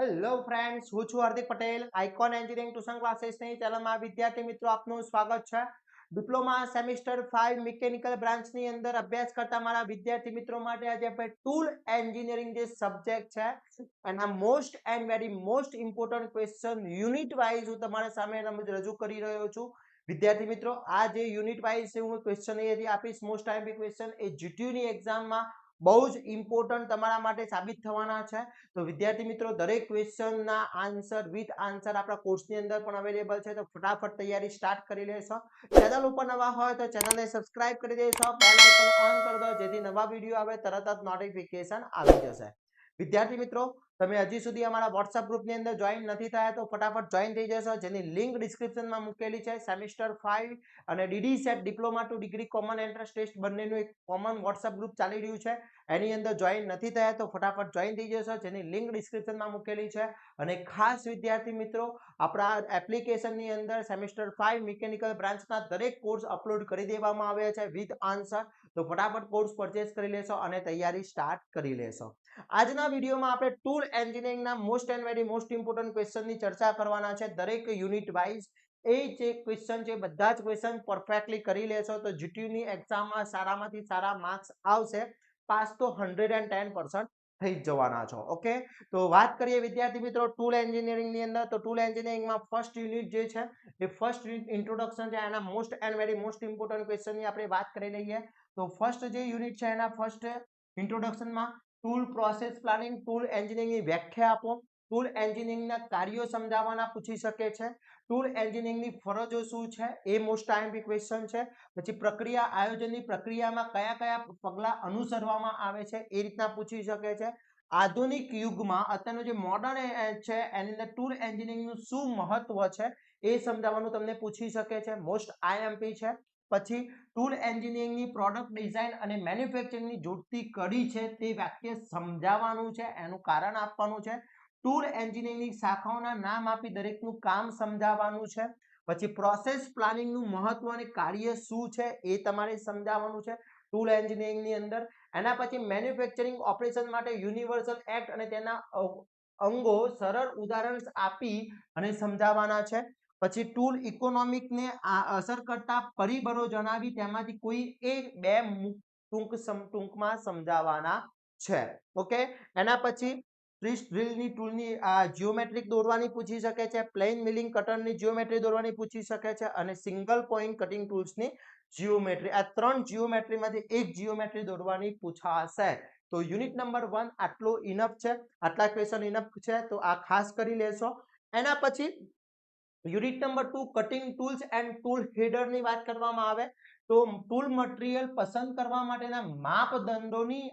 Hello friends, હું છું Hardik Patel. Icon engineering tuition ક્લાસીસની ચેનલમાં વિદ્યાર્થી મિત્રો આપનું સ્વાગત છે. ડિપ્લોમા સેમિસ્ટર 5 મિકેનિકલ બ્રાન્ચની અંદર અભ્યાસ કરતા મારા વિદ્યાર્થી મિત્રો માટે આજે આપણે ટૂલ એન્જિનિયરિંગ જે સબ્જેક્ટ છે એના most and very most important question unit wise હું તમારા સામે રજૂ કરી રહ્યો છું. વિદ્યાર્થી મિત્રો, આ જે યુનિટ વાઇઝ હું ક્વેશ્ચન અહીંયાથી આપીશ, મોસ્ટ ટાઈમ ક્વેશ્ચન એ જીટીયુની એક્ઝામમાં બહુ જ ઇમ્પોર્ટન્ટ તમારા માટે સાબિત થવાના છે. તો વિદ્યાર્થી મિત્રો, દરેક ક્વેશ્ચનના આન્સર વિથ આન્સર આપણા કોર્સની અંદર પણ અવેલેબલ છે. તો ફટાફટ તૈયારી સ્ટાર્ટ કરી લેશો. ચેનલ ઉપર નવા હોય તો ચેનલને સબસ્ક્રાઇબ કરી દેશો, બેલ આઇકન ઓન કરી દો જેથી નવા વિડીયો આવે તરત જ નોટિફિકેશન આવી જશે. વિદ્યાર્થી મિત્રો, તમે હજી સુધી અમારા WhatsApp ગ્રુપની અંદર જોઈન નથી થયા તો ફટાફટ જોઈન થઈ જશો, જેની લિંક ડિસ્ક્રિપ્શનમાં મૂકેલી છે. સેમિસ્ટર 5 અને DD CET diploma to degree common entrance test બંનેનું એક કોમન WhatsApp ગ્રુપ ચાલી રહ્યું છે. એની અંદર જોઈન નથી થયા તો ફટાફટ જોઈન થઈ જશો, જેની લિંક ડિસ્ક્રિપ્શનમાં મૂકેલી છે. અને ખાસ વિદ્યાર્થી મિત્રો, આપણા એપ્લિકેશનની અંદર સેમિસ્ટર 5 મિકેનિકલ બ્રાન્ચના દરેક કોર્સ અપલોડ કરી દેવામાં આવ્યા છે વિથ આન્સર. તો ફટાફટ કોર્સ પરચેસ કરી લેશો અને તૈયારી સ્ટાર્ટ કરી લેશો. આજના વિડીયોમાં આપણે ટૂલ એન્જિનિયરિંગના most and very most important ક્વેશ્ચનની ચર્ચા કરવાના છે. દરેક યુનિટ વાઇઝ એ જે ક્વેશ્ચન છે બધા જ ક્વેશ્ચન પરફેક્ટલી કરી લેશો તો જીટીયુની એક્ઝામમાં સારામાંથી સારા માર્ક્સ આવશે. પાસ તો 110% થઈ જવાના છો. ઓકે, તો વાત કરીએ વિદ્યાર્થી મિત્રો ટૂલ એન્જિનિયરિંગની અંદર. તો ટૂલ એન્જિનિયરિંગમાં ફર્સ્ટ યુનિટ જે છે એ ફર્સ્ટ યુનિટ ઇન્ટ્રોડક્શન છે. એના most and very most important ક્વેશ્ચનની આપણે વાત કરી લઈએ. તો ફર્સ્ટ જે યુનિટ છે એના ફર્સ્ટ ઇન્ટ્રોડક્શનમાં ટૂલ પ્રોસેસ પ્લાનિંગ, ટૂલ એન્જિનિયરિંગની વ્યાખ્યા આપો, ટૂલ એન્જિનિયરિંગના કાર્યો સમજાવવાના પૂછી શકે છે, ટૂલ એન્જિનિયરિંગની ફરજો શું છે એ મોસ્ટ ટાઈમ ક્વેશ્ચન છે. પછી પ્રક્રિયા આયોજનની પ્રક્રિયામાં કયા કયા પગલા અનુસરવામાં આવે છે એ રીતના પૂછી શકે છે. આધુનિક યુગમાં અત્યારનું જે મોડર્ન છે એની અંદર ટૂલ એન્જિનિયરિંગનું શું મહત્વ છે એ સમજાવવાનું તમને પૂછી શકે છે. મોસ્ટ આઈએમપી છે. પછી ટૂલ એન્જિનિયરિંગની પ્રોડક્ટ ડિઝાઇન અને મેન્યુફેક્ચરિંગની જોડતી કડી છે તે વાક્ય સમજાવવાનું છે, એનું કારણ આપવાનું છે. ટૂલ એન્જિનિયરિંગની શાખાઓના નામ આપી દરેકનું કામ સમજાવવાનું છે. પછી પ્રોસેસ પ્લાનિંગનું મહત્વ અને કાર્ય શું છે એ તમારે સમજાવવાનું છે ટૂલ એન્જિનિયરિંગની અંદર. એના પછી મેન્યુફેક્ચરિંગ ઓપરેશન માટે યુનિવર્સલ એક્ટ અને તેના અંગો સરળ ઉદાહરણ આપી અને સમજાવવાના છે. પછી ટૂલ ઇકોનોમિકને અસર કરતા પરિબળો જણાવી તેમાંથી કોઈ એક બે ટૂંકમાં સમજાવવાના છે. ઓકે, એના પછી ડ્રિલની ટૂલની જીઓમેટ્રિક દોરવાની પૂછી શકે છે, પ્લેન મિલિંગ કટરની જીઓમેટ્રી દોરવાની પૂછી શકે છે અને સિંગલ પોઈન્ટ કટિંગ ટૂલ્સની જીઓમેટ્રી. આ ત્રણ જીઓમેટ્રીમાંથી એક જીઓમેટ્રી દોરવાની પૂછાશે. તો યુનિટ નંબર 1 આટલો ઇનફ છે, આટલા ક્વેશ્ચન ઇનફ છે, તો આ ખાસ કરી લેશો. એના પછી unit number 2 cutting tools and tool હેડરની વાત કરવામાં આવે તો ટૂલ મટીરીયલ પસંદ કરવા માટેના માપદંડોની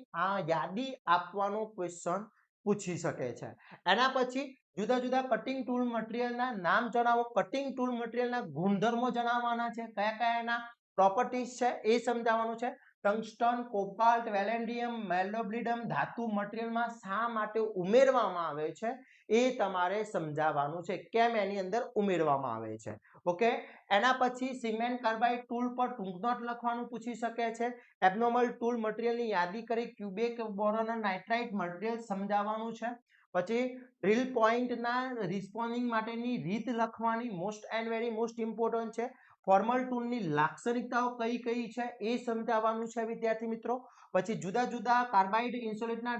યાદી આપવાનો ક્વેશ્ચન પૂછી શકે છે. એના પછી જુદા જુદા કટિંગ ટૂલ મટીરીયલના નામ જણાવો, કટિંગ ટૂલ મટીરીયલના ગુણધર્મો જણાવવાના છે, કયા કયા એના પ્રોપર્ટીઝ છે એ સમજાવવાનું છે. ટંગસ્ટન, કોબાલ્ટ, વેલેન્ડિયમ, મેલોબ્લિડમ ધાતુ મટીરીયલમાં શા માટે ઉમેરવામાં આવે છે એ તમારે સમજાવવાનું છે, કેમ એની અંદર ઉમેરવામાં આવે છે. ઓકે, એના પછી સિમેન્ટ કાર્બાઇડ ટૂલ પર ટૂંક નોટ લખવાનું પૂછી શકે છે. એબનોર્મલ ટૂલ મટીરીયલની યાદી કરી ક્યુબિક બોરોન નાઇટ્રાઇટ મટીરીયલ સમજાવવાનું છે. પછી ડ્રિલ પોઈન્ટના રિસ્પોન્ડિંગ માટેની રીત લખવાની most and very most important છે. ફોર્મલ ટૂલની લાક્ષણિકતાઓ કઈ કઈ છે એ સમજાવવાનું છે વિદ્યાર્થી મિત્રો. પછી જુદા જુદા કાર્બાઇડ ઇન્સ્યુલેટના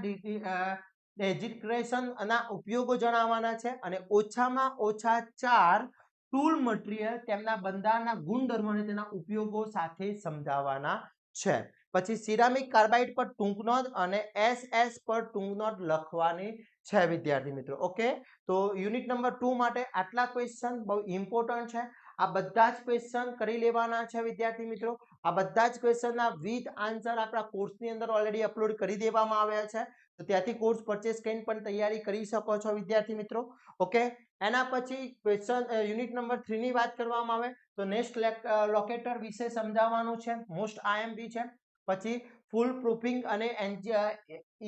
ડેઝિગ્નેશન ના ઉપયોગો જણાવવાના છે અને ઓછામાં ઓછા 4 ટૂલ મટીરીયલ તેમના બંધારણના ગુણધર્મો અને તેના ઉપયોગો સાથે સમજાવવાના છે. પછી સિરામિક કાર્બાઇડ પર ટૂંક નોટ અને SS પર ટૂંક નોટ લખવાની છે વિદ્યાર્થી મિત્રો. ઓકે, તો યુનિટ નંબર 2 માટે આટલા ક્વેશ્ચન બહુ ઇમ્પોર્ટન્ટ છે. આ બધા જ ક્વેશ્ચન કરી લેવાના છે વિદ્યાર્થી મિત્રો. આ બધા જ ક્વેશ્ચનના વિથ આન્સર આપણા કોર્સની અંદર ઓલરેડી અપલોડ કરી દેવામાં આવ્યા છે, તો ત્યાંથી કોર્સ પરચેસ કરીને પણ તૈયારી કરી શકો છો વિદ્યાર્થી મિત્રો. ઓકે, એના પછી ક્વેશ્ચન યુનિટ નંબર 3 ની વાત કરવામાં આવે તો નેક્સ્ટ લોકેટર વિશે સમજાવવાનું છે, મોસ્ટ આઈએમપી છે. પછી ફૂલ પ્રૂફિંગ અને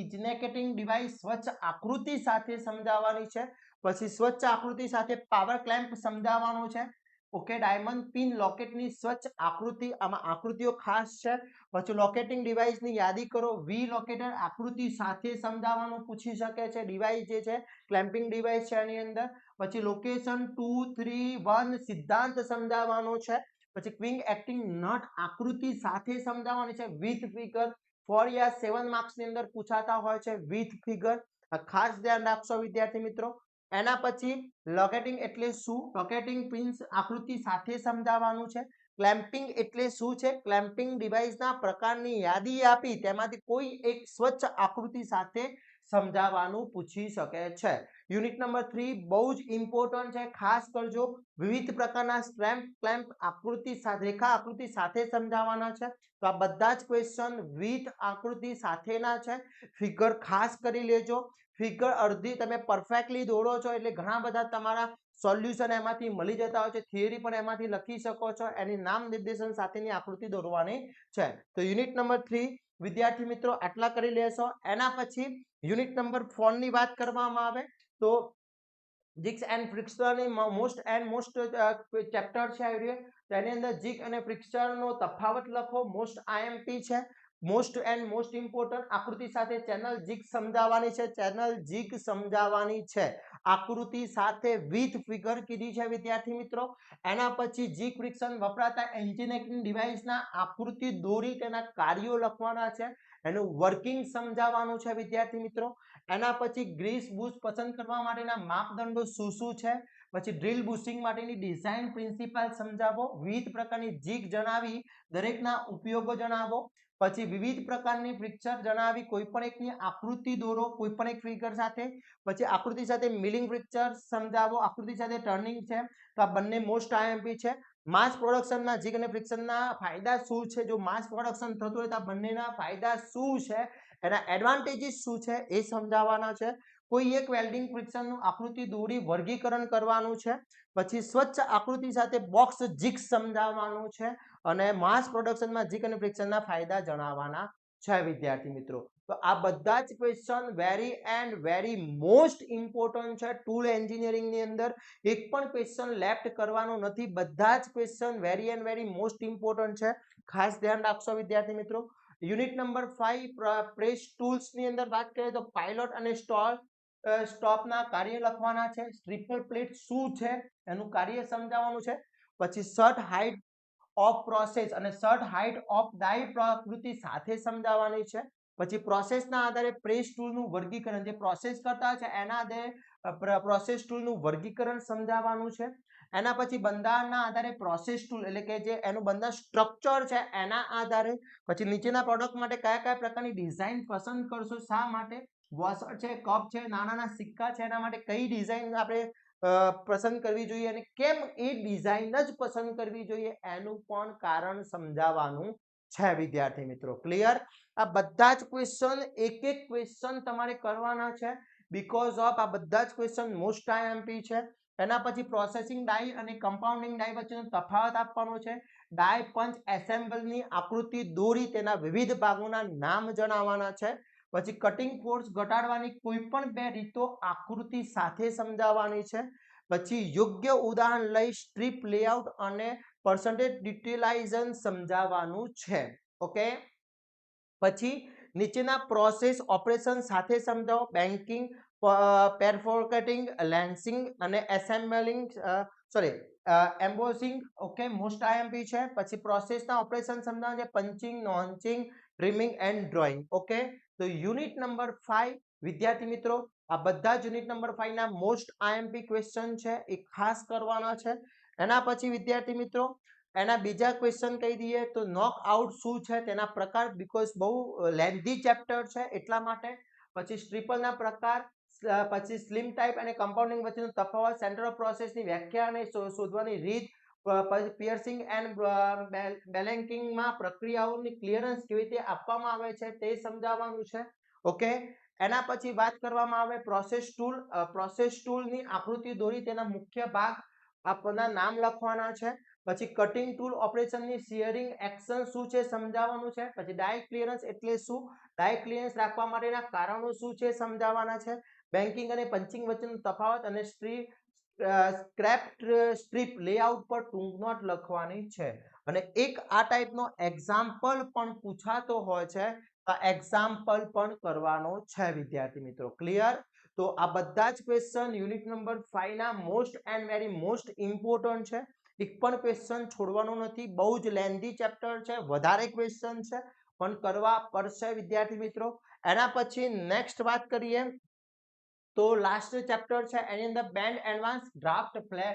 ઇજનેકેટિંગ ડિવાઇસ સ્વચ્છ આકૃતિ સાથે સમજાવવાની છે. પછી સ્વચ્છ આકૃતિ સાથે પાવર ક્લેમ્પ સમજાવવાનું છે. ઓકે, ડાયમંડ પિન લોકેટની સ્વચ્છ આકૃતિ, આમાં આકૃતિઓ ખાસ છે. પછી લોકેટિંગ ડિવાઇસની યાદી કરો. વી લોકેટર આકૃતિ સાથે સમજાવવાનું પૂછી શકે છે. ડિવાઇસ જે છે ક્લેમ્પિંગ ડિવાઇસ છે એની અંદર. પછી લોકેશન 2 3 1 સિદ્ધાંત સમજાવવાનો છે. પછી ક્વિક એક્ટિંગ નટ આકૃતિ સાથે સમજાવવાની છે વિથ ફિગર. 4 યા 7 માર્ક્સ ની અંદર પૂછાતા હોય છે વિથ ફિગર. ખાસ ધ્યાન રાખશો વિદ્યાર્થી મિત્રો. એના પછી લોકેટિંગ એટલે શું? લોકેટિંગ પિન્સ આકૃતિ સાથે સમજાવવાનું છે. ક્લેમ્પિંગ એટલે શું છે? ક્લેમ્પિંગ ડિવાઇસના પ્રકારની યાદી આપી તેમાંથી કોઈ એક સ્વચ્છ આકૃતિ સાથે સમજાવવાનું પૂછી શકે છે. યુનિટ નંબર 3 બહુ જ ઇમ્પોર્ટન્ટ છે, ખાસ કરજો. વિવિધ પ્રકારના સ્ટ્રેમ્પ ક્લેમ્પ આકૃતિ સાથે, રેખા આકૃતિ સાથે સમજાવવાના છે. તો આ બધા જ ક્વેશ્ચન વિથ આકૃતિ સાથેના છે. ફિગર ખાસ કરી લેજો. ફિગર અડધી તમે પરફેક્ટલી દોરો છો એટલે ઘણા બધા તમારા સોલ્યુશન એમાંથી મળી જતા હોય છે. થિયરી પણ એમાંથી લખી શકો છો. એની નામ નિર્દેશન સાથેની આકૃતિ દોરવાની છે. તો યુનિટ નંબર 3 વિદ્યાર્થી મિત્રો આટલા કરી લેશો. એના પછી યુનિટ નંબર 4 ની વાત કરવામાં આવે તો જીગ્સ એન્ડ ફ્રિક્શનની મોસ્ટ ચેપ્ટર છે આવ્યું. તેની અંદર જીગ અને ફ્રિક્શનનો તફાવત લખો. મોસ્ટ આઈએમપી છે. મોસ્ટ એન્ડ મોસ્ટ ઇમ્પોર્ટન્ટ આકૃતિ સાથે ચેનલ જીગ સમજાવવાની છે. ચેનલ જીગ સમજાવવાની છે આકૃતિ સાથે વિથ ફિગર કીધી છે વિદ્યાર્થી મિત્રો. એના પછી જીગ ફ્રિક્શન વપરાતા એન્જિનિયરિંગ ડિવાઇસના આકૃતિ દોરી તેના કાર્યો લખવાના છે. એનું વર્કિંગ સમજાવવાનું છે વિદ્યાર્થી મિત્રો. એના પછી ગ્રીસ બુશ પસંદ કરવા માટેના માપદંડો શું શું છે. પછી ડ્રીલ બુશિંગ માટેની ડિઝાઇન પ્રિન્સિપલ સમજાવો. વિવિધ પ્રકારની જીગ જણાવી દરેકના ઉપયોગો જણાવો. પછી વિવિધ પ્રકારની ફ્રિક્ચર જણાવી કોઈ પણ એકની આકૃતિ દોરો કોઈ પણ એક ફિગર સાથે. પછી આકૃતિ સાથે મિલિંગ ફ્રિક્ચર સમજાવો. આકૃતિ સાથે ટર્નિંગ છે. તો આ બંને મોસ્ટ આઈએમપી છે. માસ પ્રોડક્શનના જીગ અને ફ્રિક્શનના ફાયદા શું છે? જો માસ પ્રોડક્શન થતું હોય તો આ બંનેના ફાયદા શું છે, એના એડવાન્ટેજીસ શું છે એ સમજાવવાના છે. કોઈ એક વેલ્ડિંગ ફ્રિક્શનનું આકૃતિ દોરી વર્ગીકરણ કરવાનું છે. પછી સ્વચ્છ આકૃતિ સાથે બોક્સ જીગ સમજાવવાનું છે. અને માસ પ્રોડક્શનમાં જીગ અને ફ્રિક્શનના ફાયદા જણાવવાના છે વિદ્યાર્થી મિત્રો. તો આ બધા જ question very and very most important છે. ટૂલ એન્જિનિયરિંગ ની અંદર એક પણ ક્વેશ્ચન લેફ્ટ કરવાનો નથી. બધા જ question very and very most important છે. ખાસ ધ્યાન રાખશો વિદ્યાર્થી મિત્રો. યુનિટ નંબર 5 પ્રેસ ટૂલ્સ ની અંદર વાત કરીએ તો પાયલોટ અને સ્ટોપના કાર્ય લખવાના છે. ટ્રિપલ પ્લેટ શું છે એનું કાર્ય સમજાવવાનું છે. પછી શર્ટ હાઇટ ઓફ પ્રોસેસ અને શર્ટ હાઇટ ઓફ ડાઈ પ્રકૃતિ સાથે સમજાવવાની છે. પછી પ્રોસેસના આધારે પ્રેસ ટૂલનું વર્ગીકરણ, જે પ્રોસેસ કરતા છે એના આધારે પ્રોસેસ ટૂલનું વર્ગીકરણ સમજાવવાનું છે. એના પછી બંધારણના આધારે પ્રોસેસ ટૂલ એટલે કે જે એનું બંધારણ સ્ટ્રક્ચર છે એના આધારે. પછી નીચેના પ્રોડક્ટ માટે કયા કયા પ્રકારની ડિઝાઇન પસંદ કરશો, શા માટે? વોશર છે, કપ છે, નાના સિક્કા છે, એના માટે કઈ ડિઝાઇન આપણે પસંદ કરવી જોઈએ અને કેમ એ ડિઝાઇન જ પસંદ કરવી જોઈએ એનું પણ કારણ સમજાવવાનું છે વિદ્યાર્થી મિત્રો. ક્લિયર? આ બધા જ ક્વેશ્ચન એક એક ક્વેશ્ચન તમારે કરવાના છે બીકોઝ ઓફ આ બધા જ ક્વેશ્ચન મોસ્ટ આઈએમપી છે. એના પછી પ્રોસેસિંગ ડાઈ અને કમ્પાઉન્ડિંગ ડાઈ વચ્ચેનો તફાવત આપવાનો છે. ડાઈ પંચ એસેમ્બલની આકૃતિ દોરી તેના વિવિધ ભાગોના નામ જણાવવાના છે. પછી કટિંગ ફોર્સ ઘટાડવાની કોઈ પણ બે રીતો આકૃતિ સાથે સમજાવવાની છે. પછી યોગ્ય ઉદાહરણ લઈ સ્ટ્રીપ લેઆઉટ અને પર્સન્ટેજ ડિટેલાઇઝેશન સમજાવવાનું છે. ઓકે. પછી નીચેના પ્રોસેસ ઓપરેશન સાથે સમજાવો. બેન્કિંગ, પરફોર્કેટિંગ, લેન્સિંગ અને assembling, embossing. Okay, most IMP છે. પછી પ્રોસેસના ઓપરેશન સમજાવવા છે. Punching, notching, trimming and drawing. Okay. તો યુનિટ નંબર 5 વિદ્યાર્થી મિત્રો આ બધા જ યુનિટ નંબર 5 ના મોસ્ટ આઈએમપી ક્વેશ્ચન છે એ ખાસ કરવાના છે. એના પછી વિદ્યાર્થી મિત્રો એના બીજા ક્વેશ્ચન કહી દઈએ તો નોક આઉટ શું છે તેના પ્રકાર, બીકોઝ બહુ લેન્ધી ચેપ્ટર છે એટલા માટે. પછી સ્ટ્રીપલના પ્રકાર, પછી સ્લિમ ટાઈપ અને કમ્પાઉન્ડિંગ વચ્ચેનો તફાવત, સેન્ટર ઓફ પ્રોસેસની વ્યાખ્યા અને શોધવાની રીત, પિયર્સિંગ એન્ડ બેલેન્કિંગમાં પ્રક્રિયાઓની ક્લિયરન્સ કેવી રીતે આપવામાં આવે છે તે સમજાવવાનું છે. ઓકે. એના પછી વાત કરવામાં આવે પ્રોસેસ ટૂલ. પ્રોસેસ ટૂલની આકૃતિ દોરી તેના મુખ્ય ભાગ આપના નામ લખવાના છે. પછી કટિંગ ટૂલ ઓપરેશનની શિયરિંગ એક્શન શું છે સમજાવવાનું છે. પછી ડાય ક્લિયરન્સ એટલે શું, ડાય ક્લિયરન્સ રાખવા માટેના કારણો શું છે સમજાવવાના છે. બેન્કિંગ અને પંચિંગ વચ્ચેનો તફાવત અને સ્ક્રેપ સ્ટ્રીપ લેઆઉટ પર ટૂંક નોટ લખવાની છે અને એક આ ટાઈપનો એક્ઝામ્પલ પણ પૂછાતો હોય છે તો એક્ઝામ્પલ પણ કરવાનો છે વિદ્યાર્થી મિત્રો. ક્લિયર? તો આ બધા જ ક્વેશ્ચન યુનિટ નંબર 5 ના most and very most important છે. એક પણ ક્વેશ્ચન છોડવાનો નથી. બહુ જ લેન્ધી ચેપ્ટર છે, વધારે ક્વેશ્ચન છે પણ કરવા પડશે વિદ્યાર્થી મિત્રો. એના પછી નેક્સ્ટ વાત કરીએ તો લાસ્ટ ચેપ્ટર છે એની અંદર બેન્ડ એડવાન્સ ડ્રાફ્ટ પ્લે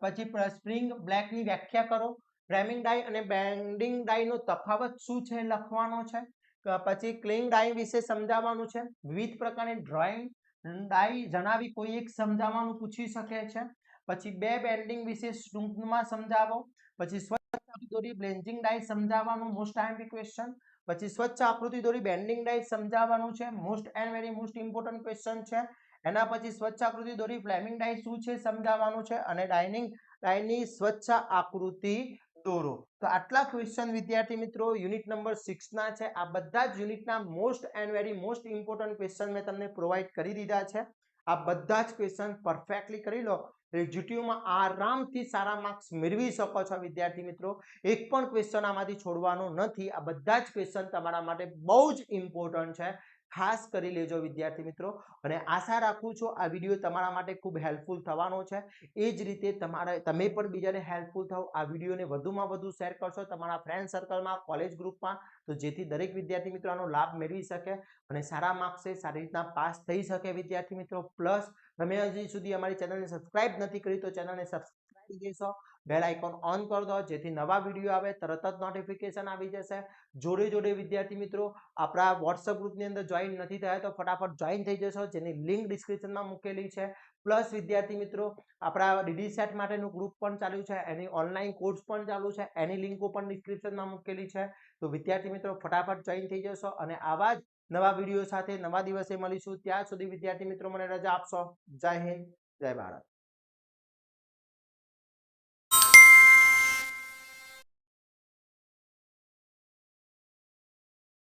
પછી સ્પ્રિંગ બ્લેકની વ્યાખ્યા કરો. ફ્રેમિંગ ડાઈ અને બેન્ડિંગ ડાઈનો તફાવત શું છે લખવાનો છે. પછી ક્લિંગ ડાઈ વિશે સમજાવવાનું છે. વિવિધ પ્રકારની ડ્રોઈંગ ડાઈ જણાવી કોઈ એક સમજાવવાનું પૂછી શકે છે. પછી બે બેન્ડિંગ વિશે ટૂંકમાં સમજાવો. પછી સ્વચ્છ દોરી બ્લેન્ડિંગ ડાઈ સમજાવવાનું મોસ્ટ આઈએમપી ક્વેશ્ચન. પછી સ્વચ્છ આકૃતિ દોરી બેન્ડિંગ ડાઈ સમજાવવાનું છે, most and very most important question છે. એના પછી સ્વચ્છ આકૃતિ દોરી ફ્લેમિંગ ડાઈ શું છે સમજાવવાનું છે અને ડાઈની સ્વચ્છ આકૃતિ દોરો. તો આટલા ક્વેશ્ચન વિદ્યાર્થી મિત્રો યુનિટ નંબર 6 ના છે. આ બધા જ યુનિટના most and very most important question મેં તમને પ્રોવાઈડ કરી દીધા છે. આ બધા જ ક્વેશ્ચન પરફેક્ટલી કરી લો જીટીયુમાં આરામથી સારા માર્ક્સ મેળવી શકો છો વિદ્યાર્થી મિત્રો. એક પણ ક્વેશ્ચન આમાંથી છોડવાનો નથી. આ બધા જ ક્વેશ્ચન તમારા માટે બહુ જ ઇમ્પોર્ટન્ટ છે. ખાસ કરી લેજો વિદ્યાર્થી મિત્રો અને આશા રાખું છું આ વિડીયો તમારા માટે ખૂબ હેલ્પફુલ થવાનો છે. એ જ રીતે તમે પણ બીજાને હેલ્પફુલ થાઓ. આ વિડીયોને વધુમાં વધુ શેર કરશો તમારા ફ્રેન્ડ સર્કલમાં, કોલેજ ગ્રુપમાં, તો જેથી દરેક વિદ્યાર્થી મિત્રો આનો લાભ મેળવી શકે અને સારા માર્ક્સે સારી રીતના પાસ થઈ શકે વિદ્યાર્થી મિત્રો. પ્લસ તમે હજી સુધી અમારી ચેનલને સબસ્ક્રાઇબ નથી કરી તો ચેનલને સબસ્ક્રાઇબ કરી દેશો. બેલ આઇકોન ઓન કરી દો જેથી નવા વિડીયો આવે તરત જ નોટિફિકેશન આવી જશે. જોડે જોડે વિદ્યાર્થી મિત્રો આપણા વોટ્સઅપ ગ્રુપની અંદર જોઈન નથી થયા તો ફટાફટ જોઈન થઈ જશો જેની લિંક ડિસ્ક્રિપ્શનમાં મૂકેલી છે. પ્લસ વિદ્યાર્થી મિત્રો આપણા ડીડી સેટ માટેનું ગ્રુપ પણ ચાલુ છે, એની ઓનલાઈન કોર્સ પણ ચાલુ છે, એની લિંકો પણ ડિસ્ક્રિપ્શનમાં મૂકેલી છે. તો વિદ્યાર્થી મિત્રો ફટાફટ જોઈન થઈ જશો અને આવા જ નવા વિડીયો સાથે નવા દિવસે મળીશું. ત્યાં સુધી વિદ્યાર્થી મિત્રો મને રજા આપશો. જય હિન્દ, જય ભારત.